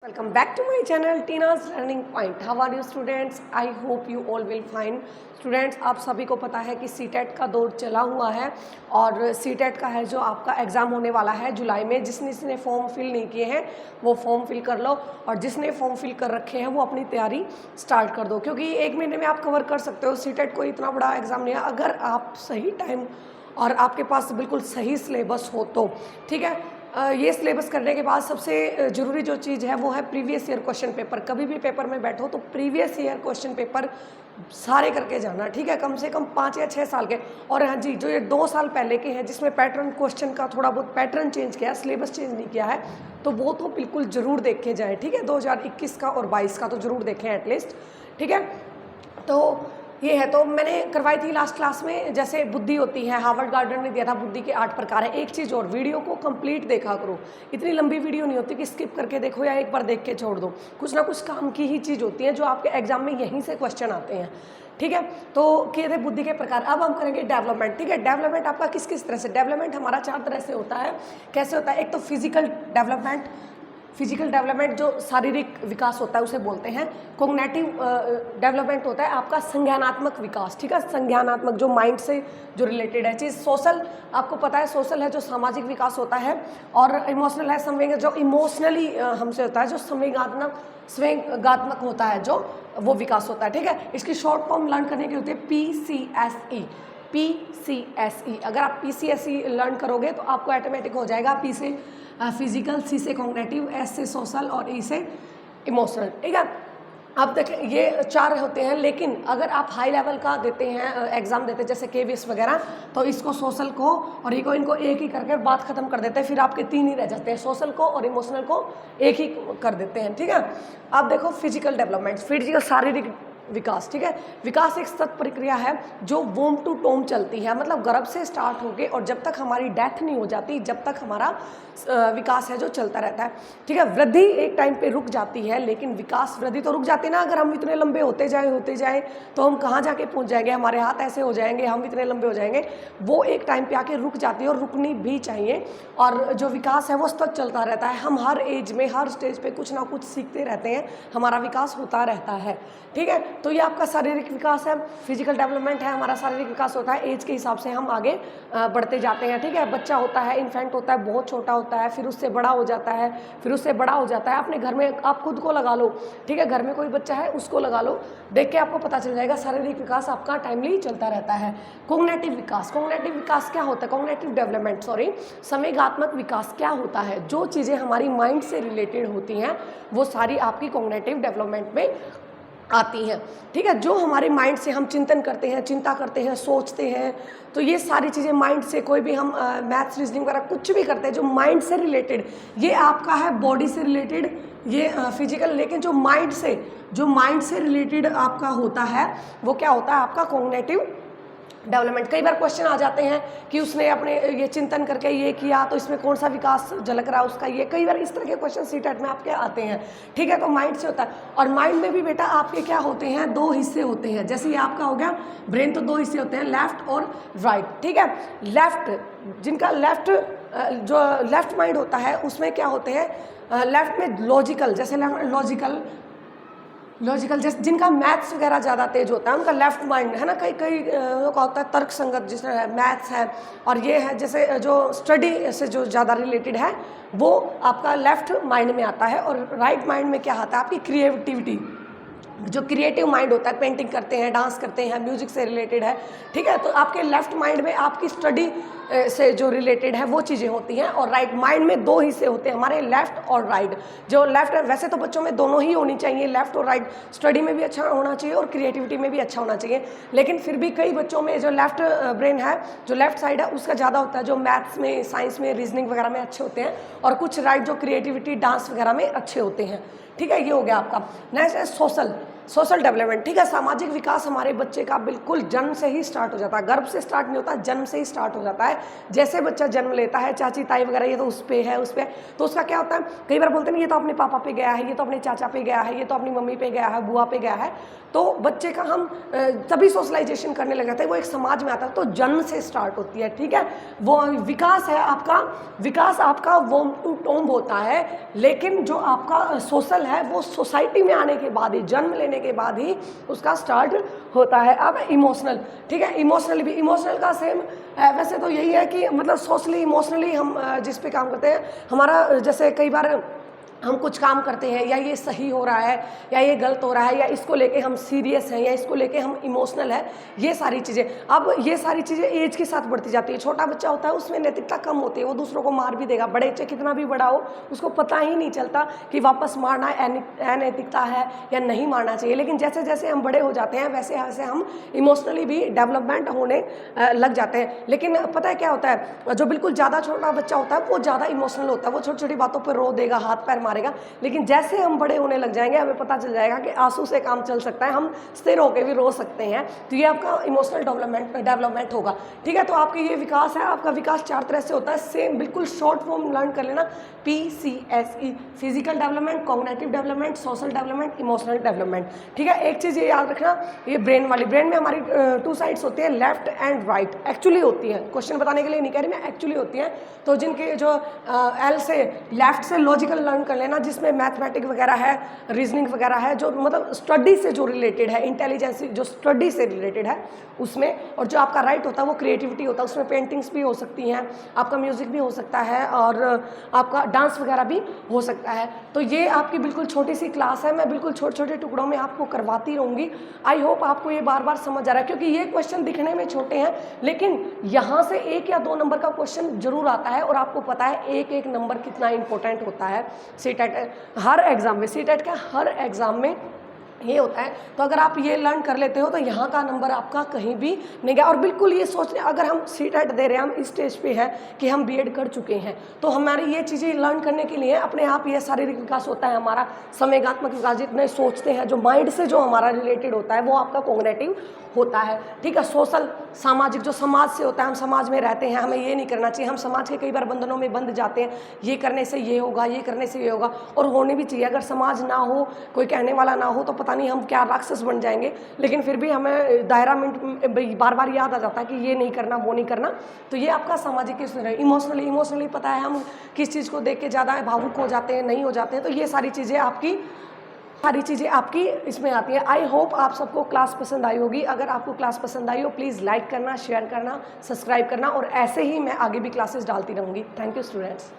Welcome back to my channel Tina's Learning Point. How are you students? I hope you all will fine. Students, आप सभी को पता है कि CTET का दौर चला हुआ है और सीटेट का है जो आपका एग्ज़ाम होने वाला है जुलाई में। जिसने फॉर्म फिल नहीं किए हैं वो फॉर्म फिल कर लो और जिसने फॉर्म फिल कर रखे हैं वो अपनी तैयारी स्टार्ट कर दो, क्योंकि 1 महीने में आप कवर कर सकते हो। सीटेट कोई इतना बड़ा एग्ज़ाम नहीं है अगर आप सही टाइम और आपके पास बिल्कुल सही सिलेबस हो तो। ठीक है, ये सिलेबस करने के बाद सबसे ज़रूरी जो चीज़ है वो है प्रीवियस ईयर क्वेश्चन पेपर। कभी भी पेपर में बैठो तो प्रीवियस ईयर क्वेश्चन पेपर सारे करके जाना, ठीक है, कम से कम 5 या 6 साल के। और हाँ जी, जो ये 2 साल पहले के हैं जिसमें पैटर्न क्वेश्चन का थोड़ा बहुत पैटर्न चेंज किया है, सिलेबस चेंज नहीं किया है, तो वो तो बिल्कुल ज़रूर देखे जाए। ठीक है, 2021 का और 22 का तो ज़रूर देखें एटलीस्ट। ठीक है, तो ये है, तो मैंने करवाई थी लास्ट क्लास में, जैसे बुद्धि होती है, हार्वर्ड गार्डन ने दिया था बुद्धि के 8 प्रकार है। एक चीज़ और, वीडियो को कंप्लीट देखा करो। इतनी लंबी वीडियो नहीं होती कि स्किप करके देखो या एक बार देख के छोड़ दो। कुछ ना कुछ काम की ही चीज़ होती है जो आपके एग्जाम में यहीं से क्वेश्चन आते हैं। ठीक है, तो किए थे बुद्धि के प्रकार। अब हम करेंगे डेवलपमेंट। ठीक है, डेवलपमेंट आपका किस किस तरह से, डेवलपमेंट हमारा 4 तरह से होता है। कैसे होता है? एक तो फिजिकल डेवलपमेंट, फिजिकल डेवलपमेंट जो शारीरिक विकास होता है उसे बोलते हैं। कॉग्निटिव डेवलपमेंट होता है आपका संज्ञानात्मक विकास। ठीक है, संज्ञानात्मक जो माइंड से जो रिलेटेड है चीज़। सोशल, आपको पता है सोशल है जो सामाजिक विकास होता है। और इमोशनल है संवेग, जो इमोशनली हमसे होता है, जो संवेगात्मक होता है, जो वो विकास होता है। ठीक है, इसकी शॉर्ट फॉर्म लर्न करने की होती है PCSE। PCSE, अगर आप PCSE लर्न करोगे तो आपको ऑटोमेटिक हो जाएगा। P से फिजिकल, C से कॉग्निटिव, S से सोशल और E से इमोशनल। ठीक है, अब देखिए ये 4 होते हैं, लेकिन अगर आप हाई लेवल का देते हैं एग्जाम देते हैं जैसे KVS वगैरह, तो इसको सोशल को और इनको एक ही करके बात खत्म कर देते हैं। फिर आपके 3 ही रह जाते हैं, सोशल को और इमोशनल को एक ही कर देते हैं। ठीक है, अब देखो फिजिकल डेवलपमेंट, फिजिकल शारीरिक विकास। ठीक है, विकास एक सतत प्रक्रिया है जो वोम टू टोम चलती है, मतलब गर्भ से स्टार्ट होके और जब तक हमारी डेथ नहीं हो जाती, जब तक हमारा विकास है जो चलता रहता है। ठीक है, वृद्धि एक टाइम पे रुक जाती है, लेकिन विकास वृद्धि तो रुक जाती है ना। अगर हम इतने लंबे होते जाए तो हम कहाँ जाके पहुँच जाएंगे, हमारे हाथ ऐसे हो जाएंगे, हम इतने लंबे हो जाएंगे। वो एक टाइम पे आके रुक जाती है और रुकनी भी चाहिए। और जो विकास है वो सतत चलता रहता है। हम हर एज में हर स्टेज पे कुछ ना कुछ सीखते रहते हैं, हमारा विकास होता रहता है। ठीक है, तो ये आपका शारीरिक विकास है, फिजिकल डेवलपमेंट है, हमारा शारीरिक विकास होता है। एज के हिसाब से हम आगे बढ़ते जाते हैं। ठीक है, बच्चा होता है, इन्फेंट होता है, बहुत छोटा होता है, फिर उससे बड़ा हो जाता है, फिर उससे बड़ा हो जाता है। अपने घर में आप खुद को लगा लो, ठीक है, घर में कोई बच्चा है उसको लगा लो, देख के आपको पता चल जाएगा शारीरिक विकास आपका टाइमली चलता रहता है। कॉग्निटिव विकास, कॉग्निटिव विकास क्या होता है? कॉग्निटिव डेवलपमेंट, सॉरी, संवेगात्मक विकास क्या होता है? जो चीज़ें हमारी माइंड से रिलेटेड होती हैं वो सारी आपकी कॉग्निटिव डेवलपमेंट में आती हैं। ठीक है, जो हमारे माइंड से हम चिंतन करते हैं, चिंता करते हैं, सोचते हैं, तो ये सारी चीज़ें माइंड से, कोई भी हम मैथ्स रीजनिंग वगैरह कुछ भी करते हैं जो माइंड से रिलेटेड, ये आपका है बॉडी से रिलेटेड, ये फिजिकल। लेकिन जो माइंड से रिलेटेड आपका होता है वो क्या होता है? आपका कॉग्निटिव डेवलपमेंट। कई बार क्वेश्चन आ जाते हैं कि उसने अपने ये चिंतन करके ये किया तो इसमें कौन सा विकास झलक रहा है उसका, ये कई बार इस तरह के क्वेश्चन सीटेट में आपके आते हैं। ठीक है, तो माइंड से होता है। और माइंड में भी बेटा आपके क्या होते हैं? 2 हिस्से होते हैं। जैसे ये आपका हो गया ब्रेन, तो 2 हिस्से होते हैं, लेफ्ट और राइट। ठीक है, लेफ्ट, जिनका जो लेफ्ट माइंड होता है उसमें क्या होते हैं? लेफ्ट में लॉजिकल, जैसे लॉजिकल जैसे जिनका मैथ्स वगैरह ज़्यादा तेज होता है उनका लेफ्ट माइंड है ना। कई का होता है तर्क संगत, जिसमें मैथ्स है, और ये है जैसे जो स्टडी से जो ज़्यादा रिलेटेड है वो आपका लेफ्ट माइंड में आता है। और राइट माइंड में क्या आता है? आपकी क्रिएटिविटी, जो क्रिएटिव माइंड होता है, पेंटिंग करते हैं, डांस करते हैं, म्यूजिक से रिलेटेड है। ठीक है, तो आपके लेफ्ट माइंड में आपकी स्टडी से जो रिलेटेड है वो चीज़ें होती हैं। और राइट माइंड में 2 हिस्से होते हैं हमारे, लेफ्ट और राइट। जो लेफ्ट, वैसे तो बच्चों में दोनों ही होनी चाहिए, लेफ्ट और राइट, स्टडी में भी अच्छा होना चाहिए और क्रिएटिविटी में भी अच्छा होना चाहिए। लेकिन फिर भी कई बच्चों में जो लेफ्ट ब्रेन है, जो लेफ्ट साइड है उसका ज़्यादा होता है, जो मैथ्स में, साइंस में, रीजनिंग वगैरह में अच्छे होते हैं, और कुछ राइट जो क्रिएटिविटी, डांस वगैरह में अच्छे होते हैं। ठीक है, ये हो गया आपका। नेक्स्ट है सोशल। सोशल डेवलपमेंट, ठीक है। सामाजिक विकास हमारे बच्चे का बिल्कुल जन्म से ही स्टार्ट हो जाता है, गर्भ से स्टार्ट नहीं होता, जन्म से ही स्टार्ट हो जाता है। जैसे बच्चा जन्म लेता है, चाची ताई वगैरह ये तो उस पे है, उस पे तो उसका क्या होता है, कई बार बोलते हैं ये तो अपने पापा पे गया है, ये तो अपने चाचा पे गया है, ये तो अपनी मम्मी पे गया है, बुआ पे गया है। तो बच्चे का हम तभी सोशलाइजेशन करने लग जाते हैं, वो एक समाज में आता है, तो जन्म से स्टार्ट होती है, ठीक है। वो विकास है आपका, विकास आपका वोम टू टोम्ब होता है, लेकिन जो आपका सोशल है वो सोसाइटी में आने के बाद ही, जन्म लेने के बाद ही उसका स्टार्ट होता है। अब इमोशनल, ठीक है, इमोशनल भी, इमोशनल का सेम वैसे तो यही है कि मतलब सोशली इमोशनली हम जिस पे काम करते हैं, हमारा जैसे कई बार हम कुछ काम करते हैं, या ये सही हो रहा है या ये गलत हो रहा है, या इसको लेके हम सीरियस हैं या इसको लेके हम इमोशनल है, ये सारी चीज़ें। अब ये सारी चीज़ें एज के साथ बढ़ती जाती है। छोटा बच्चा होता है उसमें नैतिकता कम होती है, वो दूसरों को मार भी देगा, बड़े चाहे कितना भी बड़ा हो उसको पता ही नहीं चलता कि वापस मारना अनैतिकता है या नहीं मारना चाहिए। लेकिन जैसे जैसे हम बड़े हो जाते हैं वैसे वैसे हम इमोशनली भी डेवलपमेंट होने लग जाते हैं। लेकिन पता है क्या होता है, जो बिल्कुल ज़्यादा छोटा बच्चा होता है वो ज़्यादा इमोशनल होता है, वो छोटी छोटी बातों पर रो देगा, हाथ पैर मारेगा। लेकिन जैसे हम बड़े होने लग जाएंगे हमें पता चल जाएगा कि आंसू से काम चल सकता है, हम स्थिर होकर भी रो सकते हैं। तो ये आपका इमोशनल डेवलपमेंट होगा, ठीक है। तो आपका ये विकास है, आपका विकास 4 तरह से होता है। सेम बिल्कुल शॉर्ट फॉर्म लर्न कर लेना, PCSE, physical development, cognitive development, social development, emotional development, ठीक है। एक चीज़ ये याद रखना, ये ब्रेन वाली, ब्रेन में हमारी 2 साइड्स होती है, लेफ्ट एंड राइट, एक्चुअली होती है, क्वेश्चन बताने के लिए नहीं कह रही मैं, एक्चुअली होती है। तो जिनके जो L से लेफ्ट से लॉजिकल लर्न कर लेना, जिसमें मैथमेटिक वगैरह है, रीजनिंग वगैरह है, जो मतलब स्टडी से जो रिलेटेड है, इंटेलिजेंस जो स्टडी से रिलेटेड है उसमें। और जो आपका राइट होता है वो क्रिएटिविटी होता है, उसमें पेंटिंग्स भी हो सकती हैं, आपका म्यूज़िक भी हो सकता है, और आपका डांस वगैरह भी हो सकता है। तो ये आपकी बिल्कुल छोटी सी क्लास है, मैं बिल्कुल छोटे छोटे टुकड़ों में आपको करवाती रहूँगी। आई होप आपको ये बार बार समझ आ रहा है, क्योंकि ये क्वेश्चन दिखने में छोटे हैं लेकिन यहाँ से 1 या 2 नंबर का क्वेश्चन जरूर आता है। और आपको पता है एक एक नंबर कितना इंपॉर्टेंट होता है सीटेट हर एग्जाम में, सीटेट का हर एग्जाम में ये होता है। तो अगर आप ये लर्न कर लेते हो तो यहाँ का नंबर आपका कहीं भी नहीं गया। और बिल्कुल ये सोच रहे, अगर हम सीटेट दे रहे हैं, हम इस स्टेज पे है कि हम बीएड कर चुके हैं, तो हमारी ये चीज़ें लर्न करने के लिए अपने आप ये शारीरिक विकास होता है, हमारा संवेगात्मक विकास, जितने सोचते हैं, जो माइंड से जो हमारा रिलेटेड होता है वो आपका कॉग्निटिव होता है, ठीक है। सोशल, सामाजिक, जो समाज से होता है, हम समाज में रहते हैं, हमें ये नहीं करना चाहिए, हम समाज के कई बार बंधनों में बंध जाते हैं, ये करने से ये होगा, ये करने से ये होगा, और होने भी चाहिए। अगर समाज ना हो, कोई कहने वाला ना हो, तो पता नहीं हम क्या राक्षस बन जाएंगे। लेकिन फिर भी हमें दायरा में बार बार याद आ जाता है कि ये नहीं करना, वो नहीं करना। तो ये आपका सामाजिक इमोशनली पता है हम किस चीज़ को देख के ज़्यादा भावुक हो जाते हैं, नहीं हो जाते हैं। तो ये सारी चीज़ें आपकी इसमें आती है। आई होप आप सबको क्लास पसंद आई होगी। अगर आपको क्लास पसंद आई हो प्लीज़ लाइक करना, शेयर करना, सब्सक्राइब करना, और ऐसे ही मैं आगे भी क्लासेस डालती रहूँगी। Thank you students.